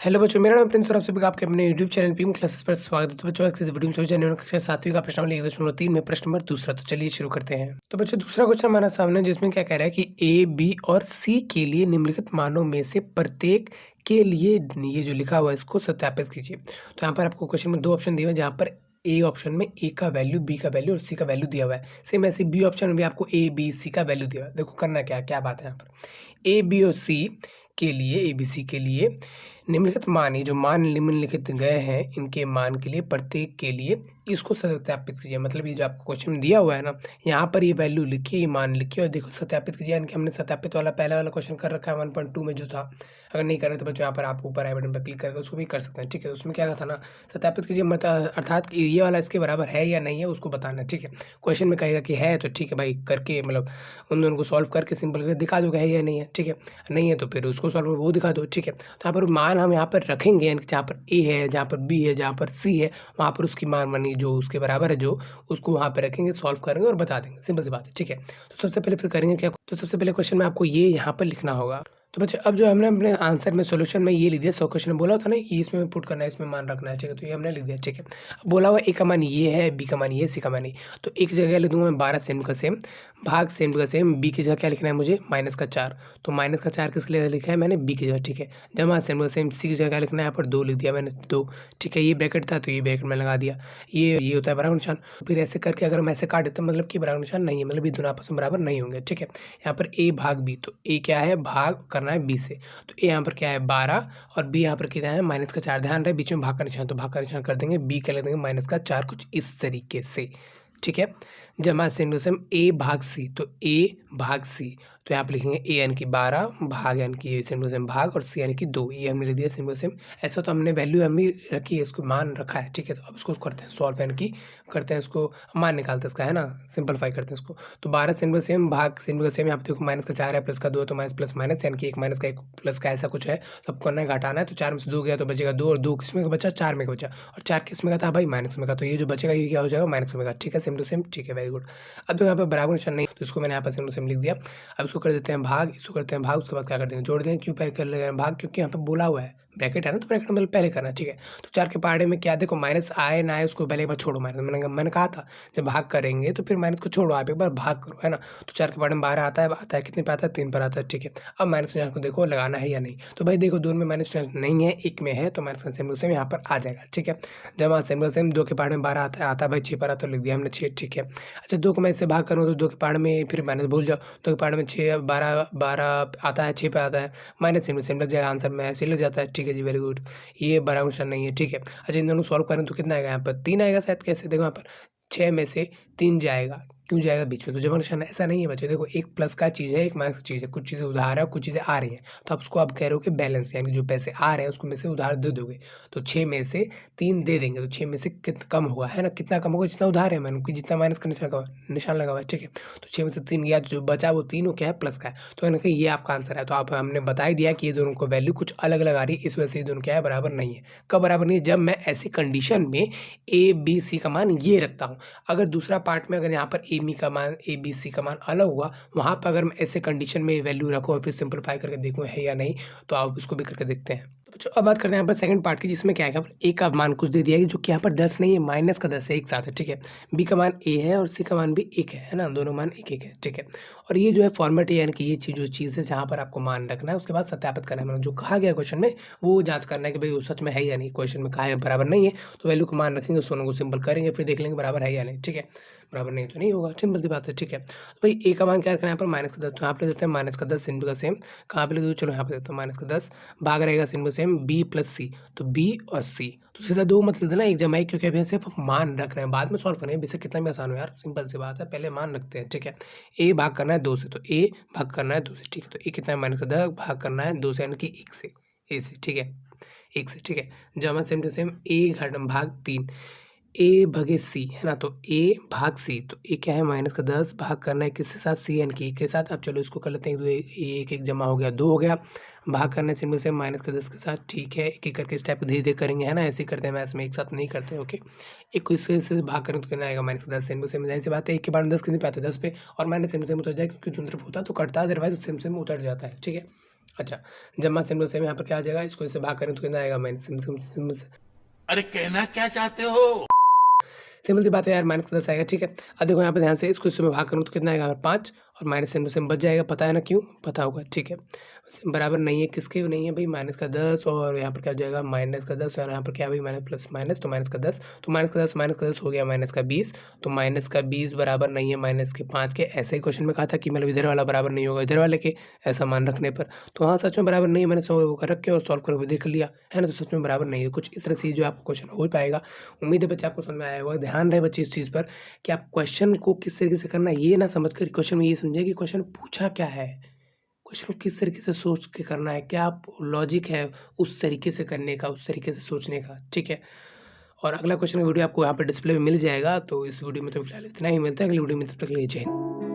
Hello बच्चों, मेरा नाम प्रिंस और आप सभी का आपके अपने यूट्यूब चैनल पीएम क्लासेस पर स्वागत है। तो बच्चों, आज की इस वीडियो में सभी जानने वाले कक्षा 7वीं का प्रश्नावली 1.3 में प्रश्न नंबर दूसरा। तो चलिए शुरू करते हैं। तो बच्चों, दूसरा क्वेश्चन हमारा सामने जिसमें क्या कह रहा है कि ए, बी और सी के लिए निम्नलिखित मानों में से प्रत्येक के लिए ये जो लिखा हुआ है इसको सत्यापित कीजिए। तो यहाँ पर आपको क्वेश्चन में दो ऑप्शन दिए हुए हैं, जहाँ पर ए ऑप्शन में ए का वैल्यू, बी का वैल्यू और सी का वैल्यू दिया हुआ है। सेम ऐसे बी ऑप्शन में भी आपको ए, बी, सी का वैल्यू दिया हुआ है। देखो करना क्या क्या बात है यहाँ पर। ए, बी और सी के लिए, ए, बी, सी के लिए निम्नलिखित मान, ये जो मान निम्नलिखित गए हैं इनके मान के लिए प्रत्येक के लिए इसको सत्यापित कीजिए। मतलब ये जो आपको क्वेश्चन दिया हुआ है ना, यहाँ पर ये वैल्यू लिखिए, ये मान लिखिए और देखो सत्यापित कीजिए। यानी कि हमने सत्यापित वाला पहला वाला क्वेश्चन कर रखा है 1.2 में जो था। अगर नहीं कर रहे तो बच्चों यहाँ पर आप ऊपर आई बटन पर क्लिक करके उसको भी कर सकते हैं। ठीक है, उसमें क्या था ना, सत्यापित कीजिए मतलब अर्थात ये वाला इसके बराबर है या नहीं है उसको बताना है। ठीक है, क्वेश्चन में कहेगा कि है तो ठीक है भाई, करके मतलब उन दोनों को सॉल्व करके सिंपल करके दिखा दो है या नहीं है। ठीक है, नहीं है तो फिर उसको सॉल्व वो दिखा दो। ठीक है, तो यहाँ पर मान हम यहाँ पर रखेंगे, यानी कि जहाँ पर ए है, जहाँ पर बी है, जहाँ पर सी है, वहाँ पर उसकी मान मानी जो उसके बराबर है जो उसको वहाँ पे रखेंगे, सॉल्व करेंगे और बता देंगे। सिंपल सी बात है। ठीक है, तो सबसे पहले फिर करेंगे क्या, तो सबसे पहले क्वेश्चन में आपको ये यहाँ पर लिखना होगा। तो बच्चे अब जो हमने अपने आंसर में सॉल्यूशन में ये लिख दिया, 100 क्वेश्चन बोला था ना कि इसमें पुट करना है, इसमें मान रखना है। ठीक है, तो ये हमने लिख दिया। ठीक है, अब बोला हुआ ए का मान ये है, बी का मान ये, सी का मान ये। तो एक जगह लिख दूंगा मैं 12 सेम का सेम भाग सेम का सेम, बी की जगह क्या लिखना है मुझे -4। तो -4 किसके लिए लिखा है मैंने, बी की जगह। ठीक है, जमा सेम का सेम, सी की जगह क्या लिखना है, यहाँ पर 2 लिख दिया मैंने 2। ठीक है, ये ब्रैकेट था तो ये ब्रैकेट में लगा दिया। ये होता है बराबर निशान। फिर ऐसे करके अगर हम ऐसे काट देते हैं मतलब कि बराबर निशान नहीं है, मतलब ये दोनों आपस में बराबर नहीं होंगे। ठीक है, यहाँ पर ए भाग बी, तो ए क्या है, भाग करना है बी से। तो ए यहाँ पर क्या है 12 और बी यहाँ पर कितना है -4। ध्यान रहे बीच में भाग का निशान, तो भाग का निशान कर देंगे, बी क्या लिख देंगे -4, कुछ इस तरीके से। ठीक है, जमा सेम टू सेम ए भाग सी, तो ए भाग सी, तो यहाँ पे लिखेंगे ए यानी कि 12 भाग यानी कि सेम टू सेम भाग और सी यानी कि 2, ये हमने लिख दिया सेम टू सेम। ऐसा तो हमने वैल्यू हम भी रखी है, इसको मान रखा है। ठीक है, तो अब इसको करते हैं सॉल्व, यानी कि करते हैं इसको मान निकालते हैं इसका, है ना, सिंपलीफाई करते हैं इसको। तो 12 सेम टू सेम भाग सेम टू सेम, यहाँ पे देखो -4 है, प्लस का 2 है तो माइनस प्लस माइनस, यानी कि एक माइनस का एक प्लस का ऐसा कुछ है। तो अब करना है घटाना है, तो 4 में से 2 गया तो बचेगा 2 और 2 किसमें का बचा, 4 में का बचा, और 4 किसमें का था भाई, माइनस में का। तो ये जो बचेगा ये क्या हो जाएगा, माइनस में का। ठीक है, सेम टू सेम। ठीक है, वेरी गुड। अब तो यहाँ पे बराबर निशान नहीं तो इसको मैंने यहाँ पर सेम टू सेम लिख दिया। अब इसको कर देते हैं भाग, इसको करते हैं भाग, उसके बाद क्या कर देंगे, जोड़ देंगे। क्यों पहले कर लेंगे भाग, क्योंकि यहाँ पे बोला हुआ है ब्रैकेट है ना, तो ब्रैकेट मतलब पहले करना है। ठीक है, तो 4 के पहाड़े में क्या देखो, माइनस आए ना आए उसको पहले एक बार छोड़ो माइनस। मैंने कहा था जब भाग करेंगे तो फिर माइनस को छोड़ो, आप एक बार भाग करो, है ना। तो 4 के पहाड़े में 12 आता है कितने पे आता है, 3 पर आता है। ठीक है, अब माइनस निशान को देखो लगाना है या नहीं, तो भाई देखो दोनों में माइनस नहीं है, एक में है, तो माइनस का सेम सेम यहाँ पर आ जाएगा। ठीक है, जब सेम सेम 2 के पहाड़ में 12 आता है भाई, 6 पर आता है, लिख दिया हमने 6। ठीक है, अच्छा 2 को मैं इससे भाग करूँ तो 2 के पहाड़ में फिर माइनस भूल जाओ, 2 के पहाड़ में 6 12 आता है, 6 पे आता है, माइनस सेम सेम लग जाएगा, आंसर में ऐसे लग जाता है। ठीक है जी, वेरी गुड, ये बराबर निशान नहीं है। ठीक है, अच्छा इन दोनों सॉल्व करें तो कितना आएगा, यहाँ पर 3 आएगा शायद। कैसे देखो यहाँ पर 6 में से 3 जाएगा, क्यों जाएगा बीच में, तो जमा निशान ऐसा नहीं है बच्चे। देखो एक प्लस का चीज़ है, एक माइनस की चीज़ है, कुछ चीज़ें उधार है और कुछ चीज़ें आ रही हैं। तो आप उसको आप कह रहे हो कि बैलेंस, यानी जो पैसे आ रहे हैं उसको में से उधार दे दोगे, तो 6 में से 3 दे देंगे, तो 6 में से कितना कम होगा, है ना, कितना कम होगा, जितना उधार है मैंने कि जितना माइनस का निशान लगा हुआ है। ठीक है, तो 6 में से 3 गया, जो बचा वो 3 क्या है, प्लस का है। तो यानी कि ये आपका आंसर है। तो आप हमने बता ही दिया कि ये दोनों को वैल्यू कुछ अलग अलग आ रही है, इस वजह से ये दोनों क्या है, बराबर नहीं है। कब बराबर नहीं है, जब मैं ऐसी कंडीशन में ए बी सी का मान ये रखता हूँ। अगर दूसरा पार्ट में अगर यहाँ पर ए बी सी का मान अलग हुआ, वहाँ पर अगर मैं ऐसे कंडीशन में वैल्यू रखूँ और फिर सिंपलीफाई करके देखूँ है या नहीं, तो आप इसको भी करके देखते हैं। तो बच्चों अब बात करते हैं यहाँ पर सेकंड पार्ट की, जिसमें क्या है, यहाँ पर ए का मान कुछ दे दिया है जो कि यहाँ पर 10 नहीं है, माइनस का 10 है एक साथ है। ठीक है, बी का मान ए है और सी का मान भी 1 है ना, दोनों मान 1 है। ठीक है, और ये जो है फॉर्मेट है, यानी कि ये चीज़ है जहाँ पर आपको मान रखना है, उसके बाद सत्यापित करना है। मतलब जो कहा गया क्वेश्चन में वो जाँच करना है कि भाई वो सच में है या नहीं। क्वेश्चन में कहा है बराबर नहीं है, तो वैल्यू को मान रखेंगे, दोनों को सिंपल करेंगे, फिर देख लेंगे बराबर है या नहीं। ठीक है, बराबर नहीं तो नहीं होगा, सिंपल सी बात है। ठीक है, तो भाई ए का मान क्या रखना है यहाँ पर, माइनस का 10, तो यहाँ पे देते हैं माइनस का 10 सिंपल का सेम, कहाँ पे लिख दो, चलो यहाँ पे देता हूँ माइनस का 10 भाग रहेगा सिंपल सेम बी प्लस सी, तो बी और सी, तो सीधा 2 मत लिख देना, एक जमा एक, क्योंकि अभी सिर्फ मान रख रहे हैं, बाद में सॉल्व करेंगे, बेशक कितना भी आसान हो यार, सिंपल सी बात है, पहले मान रखते हैं। ठीक है, ए भाग करना है 2 से, तो ए भाग करना है 2 से। ठीक है, तो ए कितना है, माइनस का 10 भाग करना है 2 से, यानी कि 1 से, ए से। ठीक है, 1 से। ठीक है, जमा सेम टू सेम ए घटा भाग 3, ए भगे सी, है ना, तो ए भाग सी, तो ए क्या है, माइनस का 10 भाग करना है किसके साथ, सी यानी कि 1 के साथ। अब चलो इसको कर लेते हैं, 1 1 जमा हो गया 2 हो गया, भाग करना है सिंपल से माइनस का 10 के साथ। ठीक है, एक एक करके इस टाइप धीरे धीरे करेंगे, है ना, ऐसे ही करते हैं मैथ्स में, एक साथ नहीं करते। ओके, एक को इससे भाग करें तो कितना आएगा, माइनस का 10 सिंपल से, जाहिर सी बात है, एक के बाद में 10 कितने पे आता है, 10 पे, और माइनस सिंपल से उतर जाए, क्योंकि दोनों तरफ होता है तो कटता है, अदरवाइज सिंपल से उतर जाता है। ठीक है, अच्छा, जब मान सिंबल सेम यहाँ पर क्या आ जाएगा, इसको इससे भाग करें तो कितना आएगा, माइनस सिंबल से। अरे कहना क्या चाहते हो? सिंपल सी बात है यार, माइनस का 10 आएगा, ठीक है। अब देखो यहाँ पे ध्यान से इसको इससे मैं भाग करूँ तो कितना आएगा, 5 और माइनस से बच जाएगा, पता है ना क्यों? पता होगा, ठीक है। बराबर नहीं है, किसके नहीं है भाई, माइनस का 10 और यहाँ पर क्या हो जाएगा, माइनस का 10 और यहाँ पर क्या है भाई, माइनस प्लस माइनस, तो माइनस का 10, तो माइनस का 10 हो गया माइनस का 20, तो माइनस का 20 बराबर नहीं है माइनस के 5 के। ऐसे ही क्वेश्चन में कहा था कि मतलब इधर वाला बराबर नहीं होगा इधर वाले के, ऐसा मान रखने पर। तो हाँ, सच में बराबर नहीं है, मैंने वो कर रख के और सॉल्व करके देख लिया है ना, तो सच में बराबर नहीं है। कुछ इस तरह से जो आपको क्वेश्चन हो पाएगा। उम्मीद है बच्चे आपको समझ में आया होगा। ध्यान रहे बच्चे इस चीज़ पर कि आप क्वेश्चन को किस तरीके से करना है, ये ना समझकर क्वेश्चन में ये समझिए कि क्वेश्चन पूछा क्या है, क्वेश्चन को किस तरीके से सोच के करना है, क्या आप लॉजिक है उस तरीके से करने का, उस तरीके से सोचने का, ठीक है। और अगला क्वेश्चन का वीडियो आपको यहाँ पे डिस्प्ले में मिल जाएगा। तो इस वीडियो में तो फिलहाल इतना ही, मिलता है अगली वीडियो में, तब तक के लिए जय हिंद।